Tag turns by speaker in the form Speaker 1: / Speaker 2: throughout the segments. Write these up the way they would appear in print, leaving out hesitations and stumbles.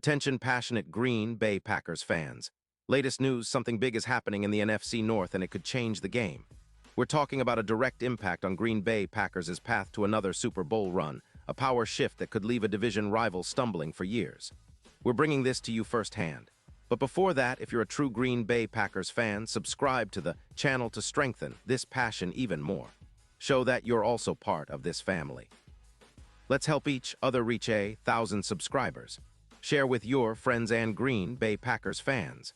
Speaker 1: Attention passionate Green Bay Packers fans. Latest news, something big is happening in the NFC North and it could change the game. We're talking about a direct impact on Green Bay Packers' path to another Super Bowl run, a power shift that could leave a division rival stumbling for years. We're bringing this to you firsthand. But before that, if you're a true Green Bay Packers fan, subscribe to the channel to strengthen this passion even more. Show that you're also part of this family. Let's help each other reach 1,000 subscribers. Share with your friends and Green Bay Packers fans.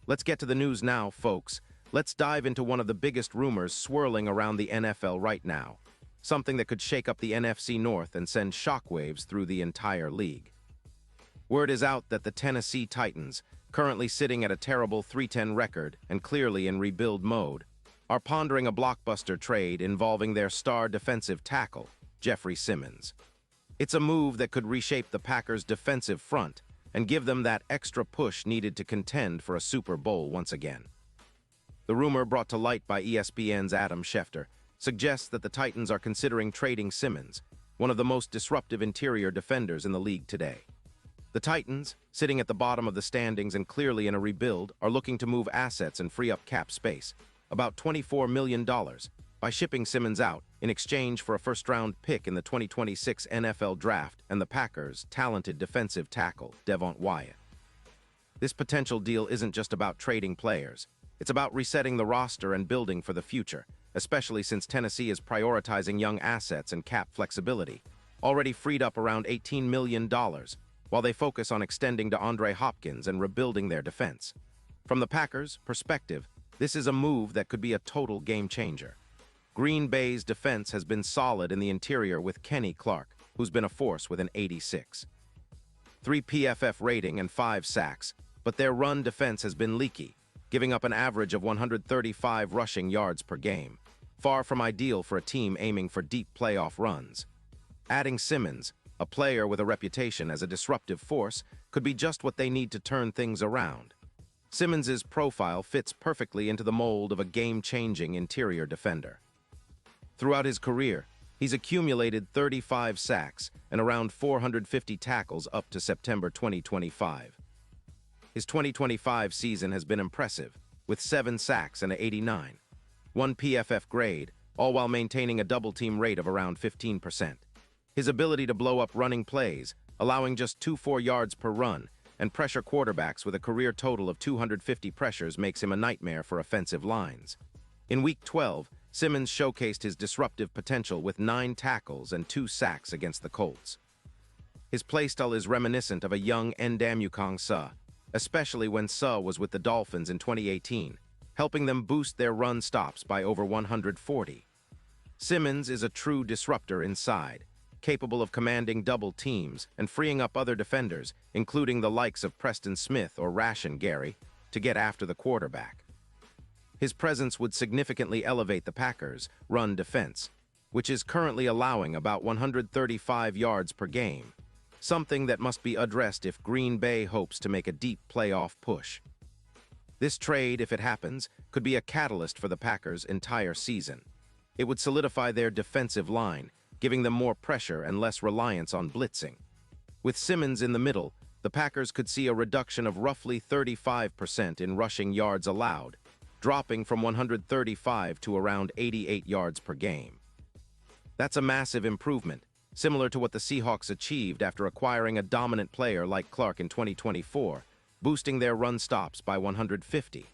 Speaker 1: Let's get to the news now, folks. Let's dive into one of the biggest rumors swirling around the NFL right now. Something that could shake up the NFC North and send shockwaves through the entire league. Word is out that the Tennessee Titans, currently sitting at a terrible 3-10 record and clearly in rebuild mode, are pondering a blockbuster trade involving their star defensive tackle, Jeffrey Simmons. It's a move that could reshape the Packers' defensive front and give them that extra push needed to contend for a Super Bowl once again. The rumor brought to light by ESPN's Adam Schefter suggests that the Titans are considering trading Simmons, one of the most disruptive interior defenders in the league today. The Titans, sitting at the bottom of the standings and clearly in a rebuild, are looking to move assets and free up cap space, about $24 million, by shipping Simmons out in exchange for a first-round pick in the 2026 NFL Draft and the Packers' talented defensive tackle, Devonte Wyatt. This potential deal isn't just about trading players. It's about resetting the roster and building for the future, especially since Tennessee is prioritizing young assets and cap flexibility, already freed up around $18 million, while they focus on extending DeAndre Hopkins and rebuilding their defense. From the Packers' perspective, this is a move that could be a total game-changer. Green Bay's defense has been solid in the interior with Kenny Clark, who's been a force with an 86. 3 PFF rating and 5 sacks, but their run defense has been leaky, giving up an average of 135 rushing yards per game, far from ideal for a team aiming for deep playoff runs. Adding Simmons, a player with a reputation as a disruptive force, could be just what they need to turn things around. Simmons' profile fits perfectly into the mold of a game-changing interior defender. Throughout his career, he's accumulated 35 sacks and around 450 tackles up to September 2025. His 2025 season has been impressive, with 7 sacks and an 89, 1 PFF grade, all while maintaining a double-team rate of around 15%. His ability to blow up running plays, allowing just 2.4 yards per run, and pressure quarterbacks with a career total of 250 pressures makes him a nightmare for offensive lines. In Week 12, Simmons showcased his disruptive potential with 9 tackles and 2 sacks against the Colts. His playstyle is reminiscent of a young Ndamukong Suh, especially when Suh was with the Dolphins in 2018, helping them boost their run stops by over 140. Simmons is a true disruptor inside, capable of commanding double teams and freeing up other defenders, including the likes of Preston Smith or Rashan Gary, to get after the quarterback. His presence would significantly elevate the Packers' run defense, which is currently allowing about 135 yards per game, something that must be addressed if Green Bay hopes to make a deep playoff push. This trade, if it happens, could be a catalyst for the Packers' entire season. It would solidify their defensive line, giving them more pressure and less reliance on blitzing. With Simmons in the middle, the Packers could see a reduction of roughly 35% in rushing yards allowed, dropping from 135 to around 88 yards per game. That's a massive improvement, similar to what the Seahawks achieved after acquiring a dominant player like Clark in 2024, boosting their run stops by 150.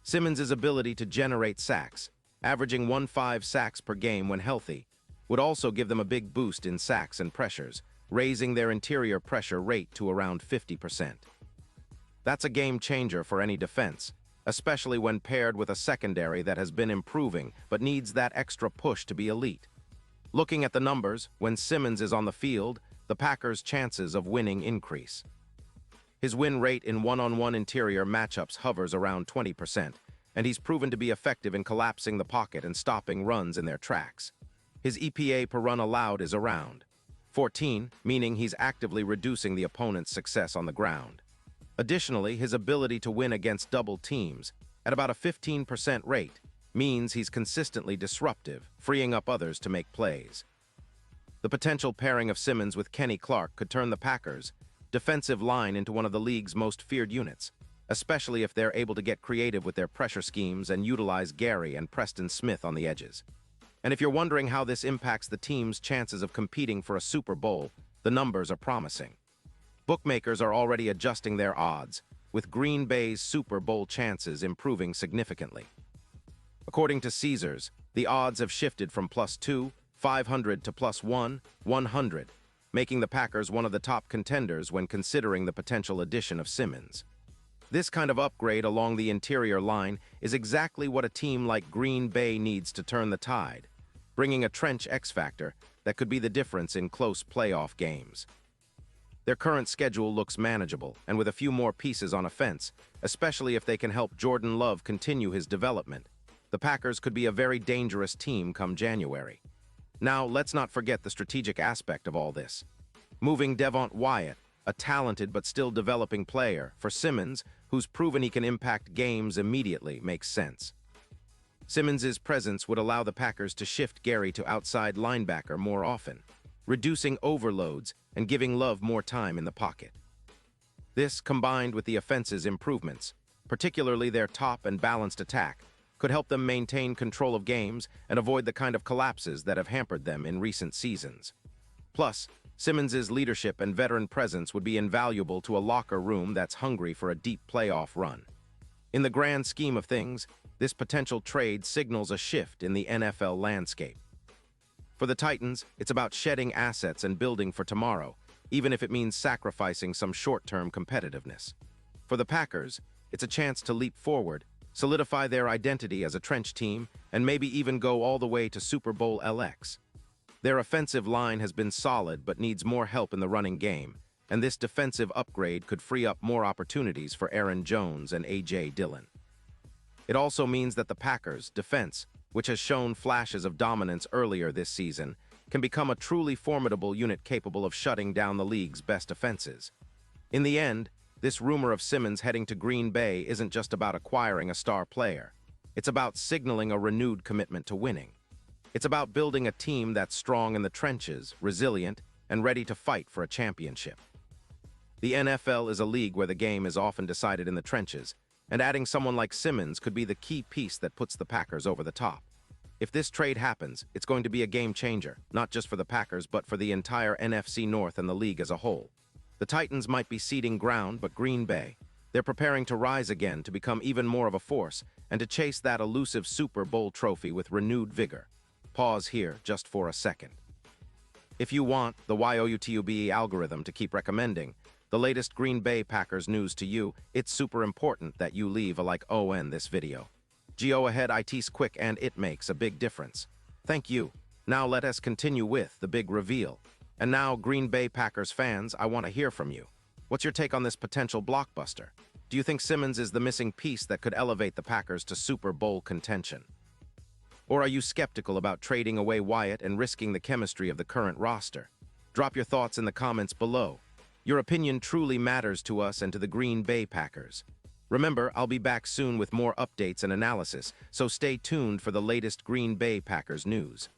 Speaker 1: Simmons' ability to generate sacks, averaging 1.5 sacks per game when healthy, would also give them a big boost in sacks and pressures, raising their interior pressure rate to around 50%. That's a game changer for any defense, especially when paired with a secondary that has been improving but needs that extra push to be elite. Looking at the numbers, when Simmons is on the field, the Packers' chances of winning increase. His win rate in one-on-one interior matchups hovers around 20%, and he's proven to be effective in collapsing the pocket and stopping runs in their tracks. His EPA per run allowed is around 14, meaning he's actively reducing the opponent's success on the ground. Additionally, his ability to win against double teams, at about a 15% rate, means he's consistently disruptive, freeing up others to make plays. The potential pairing of Simmons with Kenny Clark could turn the Packers defensive line into one of the league's most feared units, especially if they're able to get creative with their pressure schemes and utilize Gary and Preston Smith on the edges. And if you're wondering how this impacts the team's chances of competing for a Super Bowl, the numbers are promising. Bookmakers are already adjusting their odds, with Green Bay's Super Bowl chances improving significantly. According to Caesars, the odds have shifted from +2, 500 to +1, 100, making the Packers one of the top contenders when considering the potential addition of Simmons. This kind of upgrade along the interior line is exactly what a team like Green Bay needs to turn the tide, bringing a trench X-factor that could be the difference in close playoff games. Their current schedule looks manageable, and with a few more pieces on offense, especially if they can help Jordan Love continue his development, the Packers could be a very dangerous team come January. Now, let's not forget the strategic aspect of all this. Moving Devonte Wyatt, a talented but still developing player, for Simmons, who's proven he can impact games immediately, makes sense. Simmons' presence would allow the Packers to shift Gary to outside linebacker more often, reducing overloads and giving Love more time in the pocket. This, combined with the offense's improvements, particularly their top and balanced attack, could help them maintain control of games and avoid the kind of collapses that have hampered them in recent seasons. Plus, Simmons' leadership and veteran presence would be invaluable to a locker room that's hungry for a deep playoff run. In the grand scheme of things, this potential trade signals a shift in the NFL landscape. For the Titans, it's about shedding assets and building for tomorrow, even if it means sacrificing some short-term competitiveness. For the Packers, it's a chance to leap forward, solidify their identity as a trench team, and maybe even go all the way to Super Bowl LX. Their offensive line has been solid but needs more help in the running game, and this defensive upgrade could free up more opportunities for Aaron Jones and A.J. Dillon. It also means that the Packers' defense, which has shown flashes of dominance earlier this season, can become a truly formidable unit capable of shutting down the league's best offenses. In the end, this rumor of Simmons heading to Green Bay isn't just about acquiring a star player. It's about signaling a renewed commitment to winning. It's about building a team that's strong in the trenches, resilient, and ready to fight for a championship. The NFL is a league where the game is often decided in the trenches, and adding someone like Simmons could be the key piece that puts the Packers over the top. If this trade happens, it's going to be a game changer, not just for the Packers, but for the entire NFC North and the league as a whole. The Titans might be ceding ground, but Green Bay, they're preparing to rise again to become even more of a force and to chase that elusive Super Bowl trophy with renewed vigor. Pause here just for a second. If you want the YOUTUBE algorithm to keep recommending the latest Green Bay Packers news to you, it's super important that you leave a like on this video. Go ahead, it's quick and it makes a big difference. Thank you. Now let us continue with the big reveal. And now, Green Bay Packers fans, I want to hear from you. What's your take on this potential blockbuster? Do you think Simmons is the missing piece that could elevate the Packers to Super Bowl contention? Or are you skeptical about trading away Wyatt and risking the chemistry of the current roster? Drop your thoughts in the comments below. Your opinion truly matters to us and to the Green Bay Packers. Remember, I'll be back soon with more updates and analysis, so stay tuned for the latest Green Bay Packers news.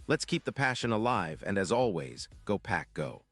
Speaker 1: Let's keep the passion alive, and as always, go Pack Go.